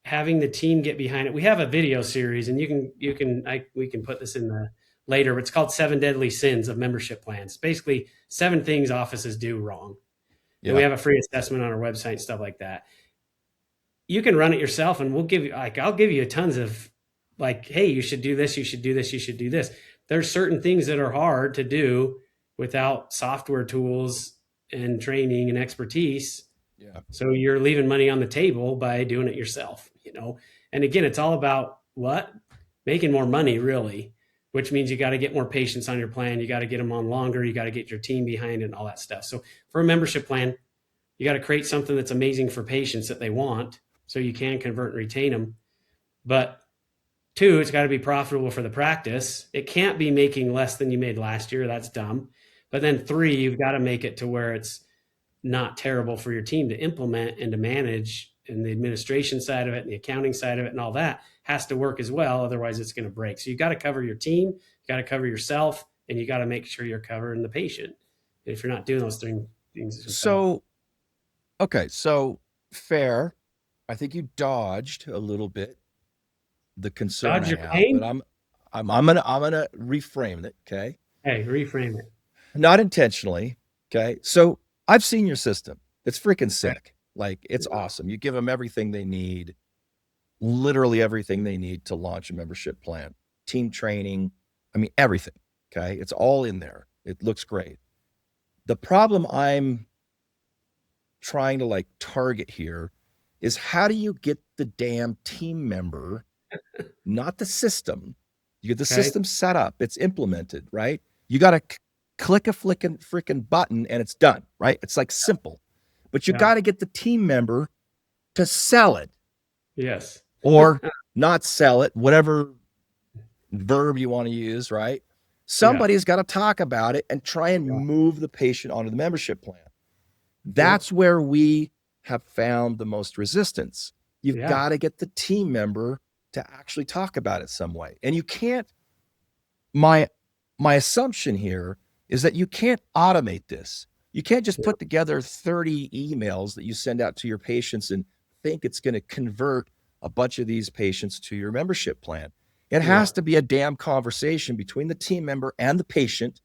having the team get behind it. We have a video series, and we can put this in the later. It's called 7 Deadly Sins of Membership Plans. Basically, 7 things offices do wrong. And we Yeah. have a free assessment on our website and stuff like that. You can run it yourself, and I'll give you tons of like, hey, you should do this, you should do this, you should do this. There's certain things that are hard to do without software tools and training and expertise. Yeah. So you're leaving money on the table by doing it yourself, And again, it's all about what? Making more money, really, which means you got to get more patients on your plan. You got to get them on longer. You got to get your team behind it and all that stuff. So for a membership plan, you got to create something that's amazing for patients that they want so you can convert and retain them. But 2, it's got to be profitable for the practice. It can't be making less than you made last year. That's dumb. But then 3, you've got to make it to where it's not terrible for your team to implement and to manage, and the administration side of it and the accounting side of it and all that has to work as well. Otherwise it's going to break. So you got to cover your team, you got to cover yourself, and you got to make sure you're covering the patient. And if you're not doing those things. So, okay. So fair. I think you dodged a little bit the concern Dodge I your have, pain? but I'm gonna reframe it. Okay. Hey, reframe it. Not intentionally. Okay. So I've seen your system. It's freaking sick. Like it's awesome. You give them everything they need, literally everything they need to launch a membership plan, team training. I mean, everything. Okay. It's all in there. It looks great. The problem I'm trying to like target here is how do you get the damn team member, not the system. You get the system set up, it's implemented, right? You got to click a freaking button and it's done, right? It's like simple, but you got to get the team member to sell it. Yes. Or not sell it, whatever verb you want to use, right? Yeah. Somebody's got to talk about it and try and Yeah. move the patient onto the membership plan. Yep. That's where we have found the most resistance. You've Yeah. got to get the team member to actually talk about it some way. And you can't, my assumption here is that you can't automate this. You can't just put together 30 emails that you send out to your patients and think it's going to convert a bunch of these patients to your membership plan. It Yeah. has to be a damn conversation between the team member and the patient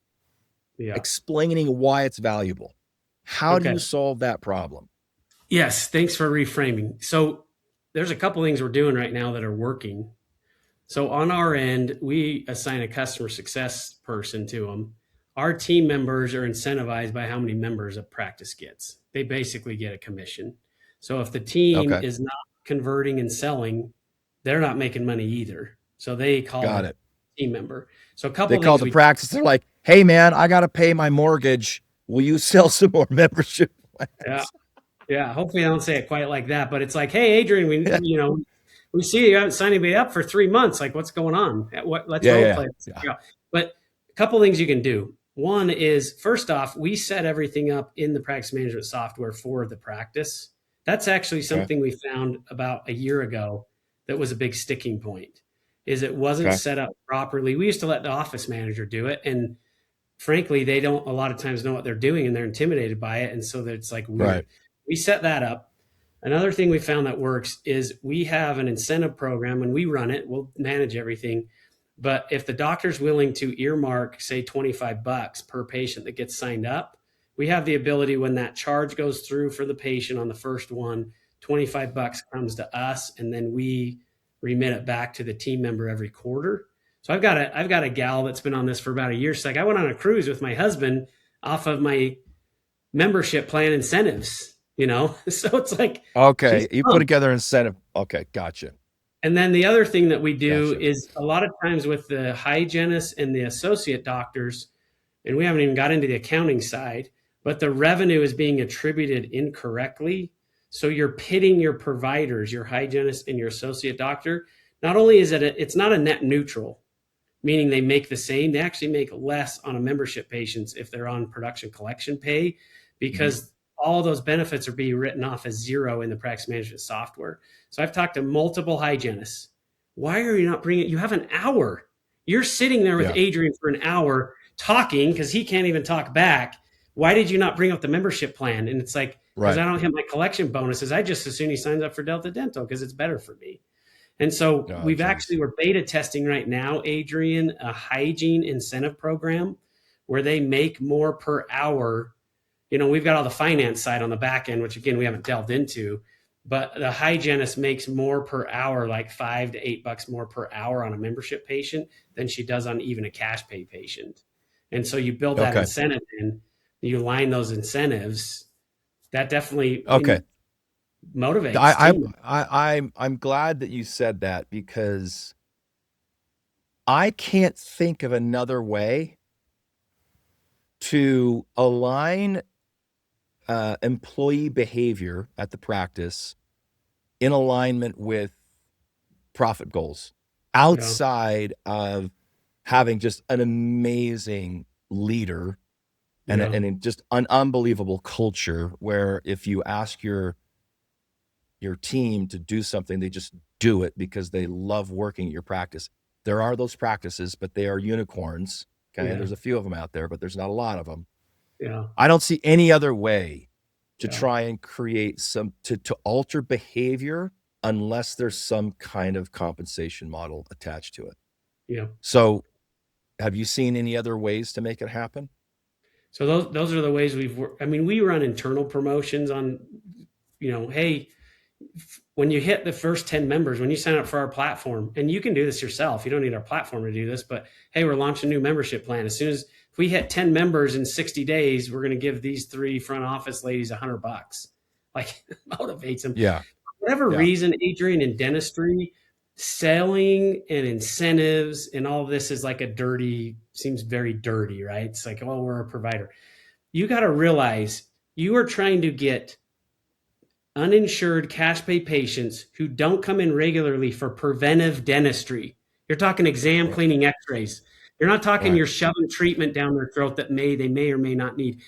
Yeah. explaining why it's valuable. How do Okay. you solve that problem? Yes. Thanks for reframing. So there's a couple things we're doing right now that are working. So on our end, we assign a customer success person to them. Our team members are incentivized by how many members a practice gets. They basically get a commission. So if the team Okay, is not converting and selling, they're not making money either. So they call got the it. team member. So a They couple of call things the we practice. They're like, hey, man, I got to pay my mortgage. Will you sell some more membership yeah, plans? yeah, hopefully I don't say it quite like that, but it's like, hey, Adrian, we see you haven't signed anybody up for 3 months. Like, what's going on? Let's Yeah, role yeah, play. yeah. Yeah. But a couple things you can do. One is, first off, we set everything up in the practice management software for the practice. That's actually Okay, something we found about a year ago that was a big sticking point. Is it wasn't okay, set up properly. We used to let the office manager do it, and frankly, they don't a lot of times know what they're doing and they're intimidated by it. And so that it's like right. weird. We set that up. Another thing we found that works is we have an incentive program and we run it. We'll manage everything. But if the doctor's willing to earmark, say, $25 per patient that gets signed up, we have the ability when that charge goes through for the patient on the first one, $25 comes to us, and then we remit it back to the team member every quarter. So I've got a gal that's been on this for about a year. She's like, I went on a cruise with my husband off of my membership plan incentives. So it's like she's Okay, you put pumped. together incentive. Okay, gotcha, And then the other thing that we do gotcha. is a lot of times with the hygienists and the associate doctors, and we haven't even got into the accounting side, but the revenue is being attributed incorrectly. So you're pitting your providers, your hygienist and your associate doctor. Not only is it's not a net neutral, meaning they make the same, they actually make less on a membership patients if they're on production collection pay Mhm. because all those benefits are being written off as zero in the practice management software. So I've talked to multiple hygienists. Why are you not bringing it? You have an hour. You're sitting there with Yeah, Adrian for an hour talking because he can't even talk back. Why did you not bring up the membership plan? And it's like, because right. I don't hit my collection bonuses. I just as soon he signs up for Delta Dental because it's better for me. And so Oh, we're geez. beta testing right now, Adrian, a hygiene incentive program where they make more per hour. We've got all the finance side on the back end, which again, we haven't delved into, but the hygienist makes more per hour, like $5 to $8 more per hour on a membership patient than she does on even a cash pay patient. And so you build that Okay, incentive in, you align those incentives. That definitely okay. motivates team. I'm glad that you said that because I can't think of another way to align employee behavior at the practice in alignment with profit goals Yeah. outside of having just an amazing leader and, Yeah. just an unbelievable culture where if you ask your team to do something, they just do it because they love working at your practice. There are those practices, but they are unicorns. Okay. Yeah. There's a few of them out there, but there's not a lot of them. Yeah. I don't see any other way to Yeah. try and create to alter behavior unless there's some kind of compensation model attached to it. Yeah. So have you seen any other ways to make it happen? So those are the ways we've worked. I mean, we run internal promotions on, hey, when you hit the first 10 members, when you sign up for our platform, and you can do this yourself, you don't need our platform to do this, but hey, we're launching a new membership plan. If we hit 10 members in 60 days, we're going to give these 3 front office ladies $100. Like motivates them. Yeah. Whatever Yeah. reason, Adrian, in dentistry, selling and incentives and all of this is like seems very dirty, right? It's like, oh, we're a provider. You got to realize you are trying to get uninsured cash pay patients who don't come in regularly for preventive dentistry. You're talking exam Right. cleaning x-rays. You're not talking Right. you're shoving treatment down their throat that they may or may not need.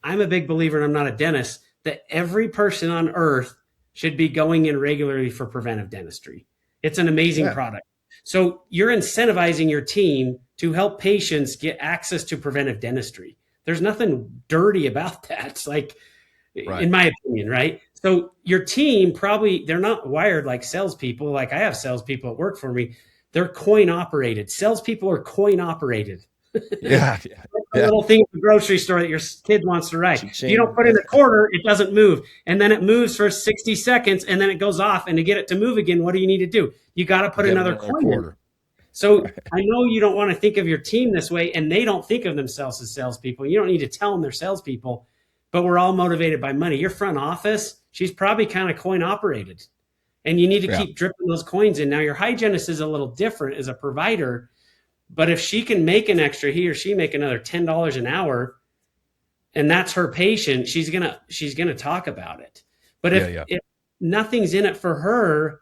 I'm a big believer, and I'm not a dentist, that every person on earth should be going in regularly for preventive dentistry. It's an amazing Yeah. product. So you're incentivizing your team to help patients get access to preventive dentistry. There's nothing dirty about that. It's like, Right. in my opinion, right? So your team probably, they're not wired like salespeople. Like I have salespeople that work for me. They're coin operated. Salespeople are coin operated. Yeah. Yeah. A Yeah. little thing at the grocery store that your kid wants to write. If you don't Cha-ching. put in a quarter, it doesn't move. And then it moves for 60 seconds and then it goes off. And to get it to move again, what do you need to do? You got to put Give it another another coin in. quarter. So Right. I know you don't want to think of your team this way, and they don't think of themselves as salespeople. You don't need to tell them they're salespeople, but we're all motivated by money. Your front office, she's probably kind of coin operated, and you need to Yeah. keep dripping those coins in. Now, your hygienist is a little different as a provider, but if she can make an extra, he or she make another $10 an hour, and that's her patient, she's gonna talk about it. But Yeah. Yeah. if nothing's in it for her,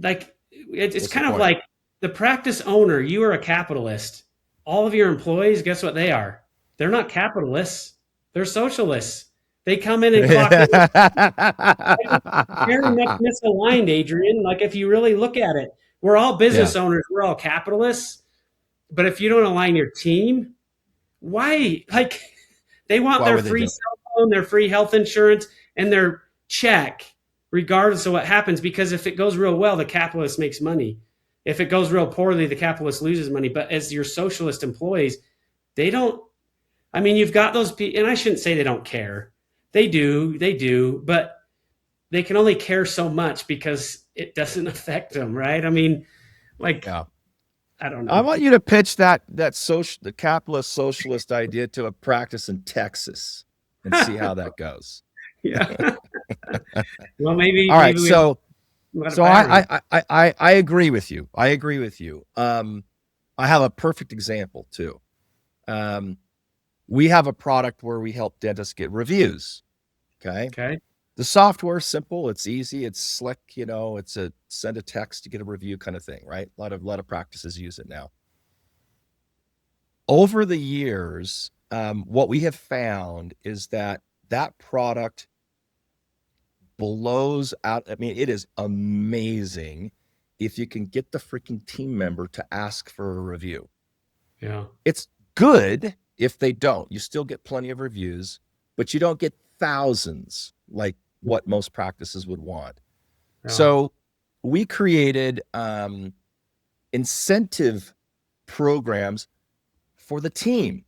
like it's What's the kind of point? like the practice owner, you are a capitalist. All of your employees, guess what they are? They're not capitalists. They're socialists. They come in and clock in. Very much misaligned, Adrian. Like if you really look at it, we're all Yeah. business owners. We're all capitalists. But if you don't align your team, why? Like they want Why their would they do free it? cell phone, their free health insurance, and their check, regardless of what happens. Because if it goes real well, the capitalist makes money. If it goes real poorly, the capitalist loses money. But as your socialist employees, they don't. I mean, you've got those people, and I shouldn't say they don't care. They do, but they can only care so much because it doesn't affect them, right? I mean, like, Yeah. I don't I know. want you to pitch the capitalist socialist idea to a practice in Texas and see how that goes. Yeah. Well, maybe All right. we So let it so fire. I agree with you. I agree with you. I have a perfect example too. We have a product where we help dentists get reviews. Okay. Okay. The software is simple, it's easy, it's slick, it's a send a text to get a review kind of thing, right? A lot of practices use it now. Over the years, what we have found is that product blows out. I mean, it is amazing if you can get the freaking team member to ask for a review. Yeah. It's good if they don't. You still get plenty of reviews, but you don't get thousands like what most practices would want. Yeah. So we created incentive programs for the team,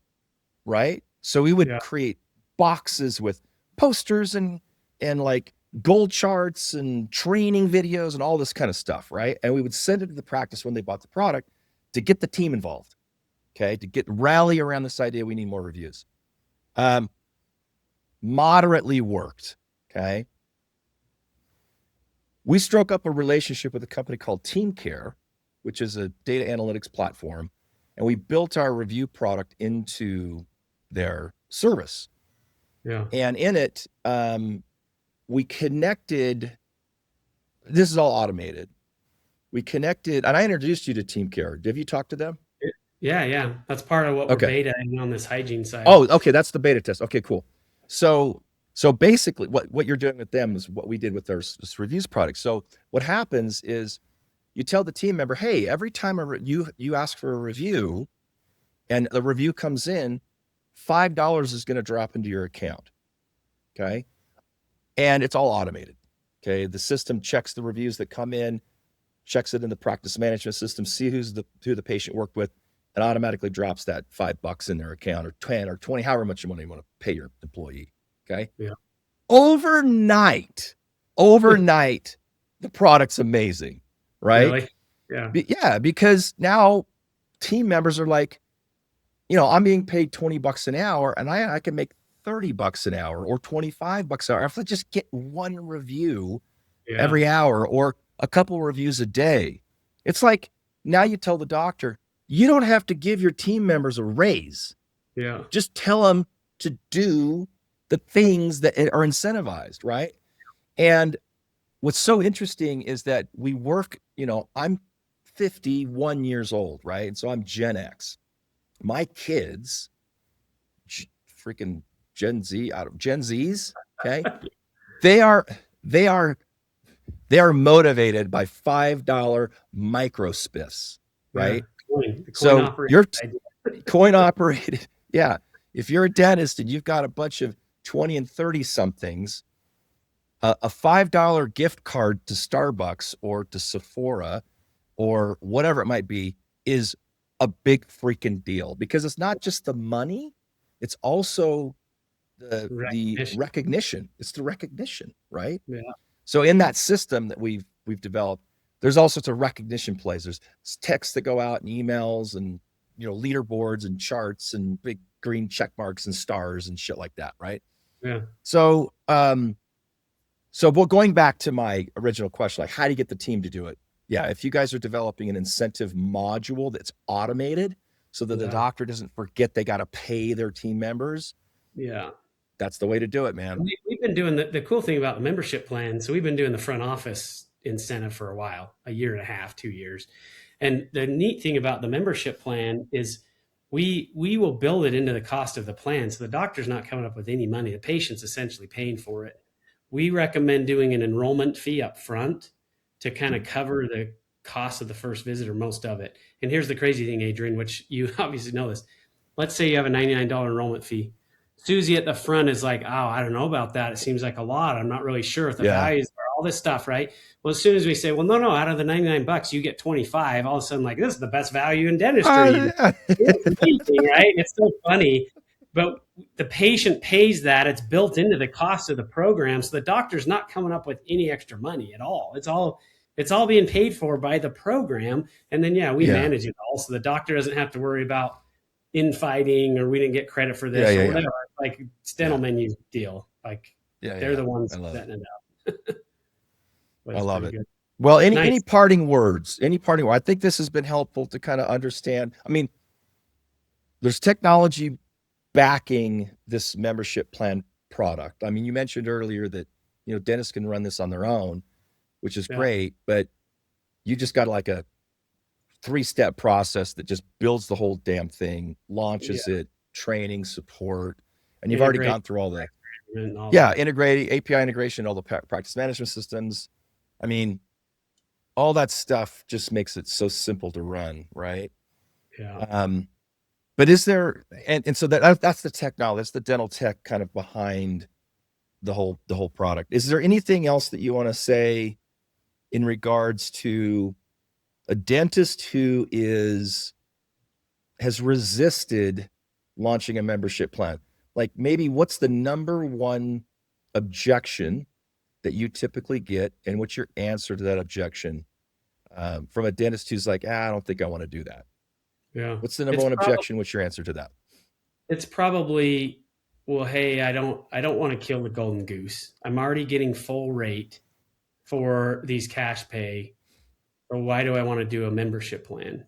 right? So we would Yeah. create boxes with posters and like goal charts and training videos and all this kind of stuff, right? And we would send it to the practice when they bought the product to get the team involved, okay? To rally around this idea we need more reviews. Moderately worked, okay? We struck up a relationship with a company called Team Care, which is a data analytics platform, and we built our review product into their service. Yeah. And in it, we connected, this is all automated. We connected, and I introduced you to Team Care. Have you talked to them? Yeah. That's part of what we're Okay. betaing on this hygiene side. Oh, okay. That's the beta test. Okay, cool. So basically what you're doing with them is what we did with our reviews product. So what happens is you tell the team member, hey, every time you ask for a review and the review comes in, $5 is going to drop into your account. Okay. And it's all automated. Okay. The system checks the reviews that come in, checks it in the practice management system, see who the patient worked with, and automatically drops that $5 in their account, or 10 or 20, however much money you want to pay your employee. Okay. Yeah. Overnight, the product's amazing, right? Really? Yeah. Yeah, because now team members are like, I'm being paid $20 an hour, and I can make $30 an hour or $25 an hour if I just get one review every hour or a couple reviews a day. It's like now you tell the doctor, you don't have to give your team members a raise. Yeah. Just tell them to do the things that are incentivized, right? And what's so interesting is that we work, I'm 51 years old, right? And so I'm Gen X. My kids, freaking Gen Z, out of Gen Zs, okay? They are motivated by $5 micro spiffs, Yeah. right? The coin So operated you're idea. coin operated. Yeah. If you're a dentist and you've got a bunch of 20 and 30 somethings, a $5 gift card to Starbucks or to Sephora or whatever it might be is a big freaking deal, because it's not just the money, it's also the Recognition. recognition. It's the recognition, right? Yeah. So in that system that we've developed, there's all sorts of recognition plays. There's texts that go out and emails and leaderboards and charts and big green check marks and stars and shit like that, right? Yeah. So going back to my original question, like how do you get the team to do it? Yeah, if you guys are developing an incentive module that's automated so that the doctor doesn't forget they got to pay their team members, Yeah. that's the way to do it, man. We've been doing the cool thing about the membership plan. So we've been doing the front office incentive for a while, a year and a half, 2 years. And the neat thing about the membership plan is we will build it into the cost of the plan. So the doctor's not coming up with any money. The patient's essentially paying for it. We recommend doing an enrollment fee up front to kind of cover the cost of the first visit, or most of it. And here's the crazy thing, Adrian, which you obviously know this. Let's say you have a $99 enrollment fee. Susie at the front is like, oh, I don't know about that. It seems like a lot. I'm not really sure if the values are all this stuff, right? Well, as soon as we say, well, no, out of the $99, you get 25, all of a sudden, like, this is the best value in dentistry. It's amazing, right? It's so funny. But the patient pays that. It's built into the cost of the program. So the doctor's not coming up with any extra money at all. It's all being paid for by the program. And then, we manage it all. So the doctor doesn't have to worry about infighting or we didn't get credit for this or whatever. Like it's dental menu deal. Like they're the ones setting it up. I love it. Good. Well, any parting words? I think this has been helpful to kind of understand. I mean, there's technology backing this membership plan product. I mean, you mentioned earlier that dentists can run this on their own, which is great, but you just got like a 3-step process that just builds the whole damn thing, launches it, training, support, and you've already gone through all that. Integrating API integration, all the practice management systems. I mean, all that stuff just makes it so simple to run, right? Yeah. But is there, and so that's the technology, that's the dental tech kind of behind the whole product. Is there anything else that you want to say in regards to a dentist who has resisted launching a membership plan? Like maybe what's the number one objection that you typically get, and what's your answer to that objection from a dentist who's like, I don't think I want to do that? Yeah. What's the number one objection? What's your answer to that? It's probably, well, hey, I don't want to kill the golden goose. I'm already getting full rate for these cash pay. Or why do I want to do a membership plan?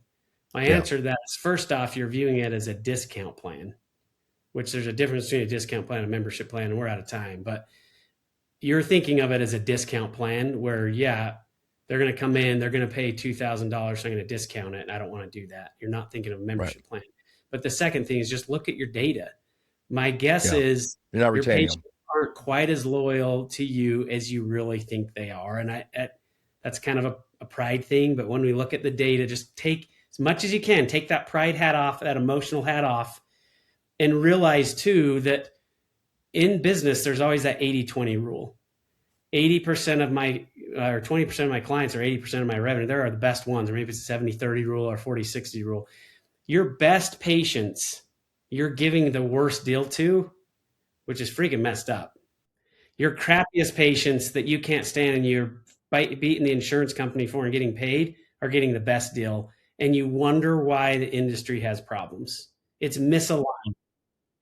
My answer to that is, first off, you're viewing it as a discount plan, which there's a difference between a discount plan and a membership plan, and we're out of time. But you're thinking of it as a discount plan where, they're going to come in, they're going to pay $2,000, so I'm going to discount it, and I don't want to do that. You're not thinking of a membership plan. But the second thing is just look at your data. My guess is you're not retaining patients aren't quite as loyal to you as you really think they are. And that's kind of a pride thing. But when we look at the data, just take as much as you can, take that pride hat off, that emotional hat off, and realize too that in business, there's always that 80-20 rule. 80% of my, or 20% of my clients, or 80% of my revenue, there are the best ones, or maybe it's a 70-30 rule or 40-60 rule. Your best patients, you're giving the worst deal to, which is freaking messed up. Your crappiest patients that you can't stand and you're beating the insurance company for and getting paid are getting the best deal. And you wonder why the industry has problems. It's misaligned.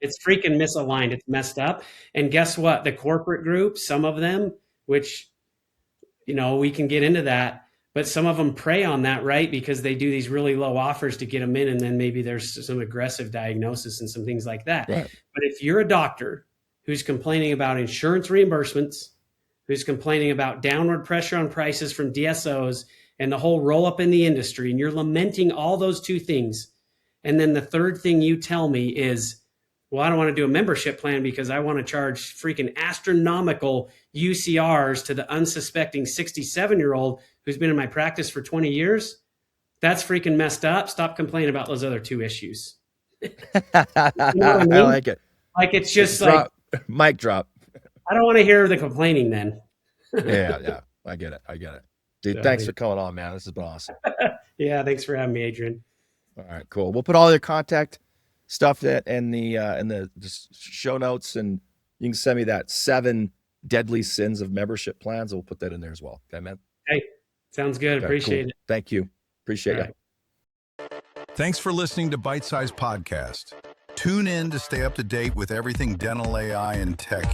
It's freaking misaligned. It's messed up. And guess what? The corporate group, some of them, which, we can get into that, but some of them prey on that, right? Because they do these really low offers to get them in. And then maybe there's some aggressive diagnosis and some things like that. Right. But if you're a doctor who's complaining about insurance reimbursements, who's complaining about downward pressure on prices from DSOs, and the whole roll up in the industry, and you're lamenting all those two things. And then the third thing you tell me is, well, I don't want to do a membership plan because I want to charge freaking astronomical UCRs to the unsuspecting 67-year-old who's been in my practice for 20 years. That's freaking messed up. Stop complaining about those other two issues. You know what I mean? I like it. Like, it's just like mic drop. I don't want to hear the complaining then. Yeah. I get it. Dude, thanks for coming on, man. This has been awesome. Yeah, thanks for having me, Adrian. All right, cool. We'll put all your contact stuff in the show notes, and you can send me that 7 deadly sins of membership plans. We'll put that in there as well. Okay, man. Hey, sounds good. Okay, appreciate it. Thank you. Appreciate it. Thanks for listening to Bite Size Podcast. Tune in to stay up to date with everything dental AI and tech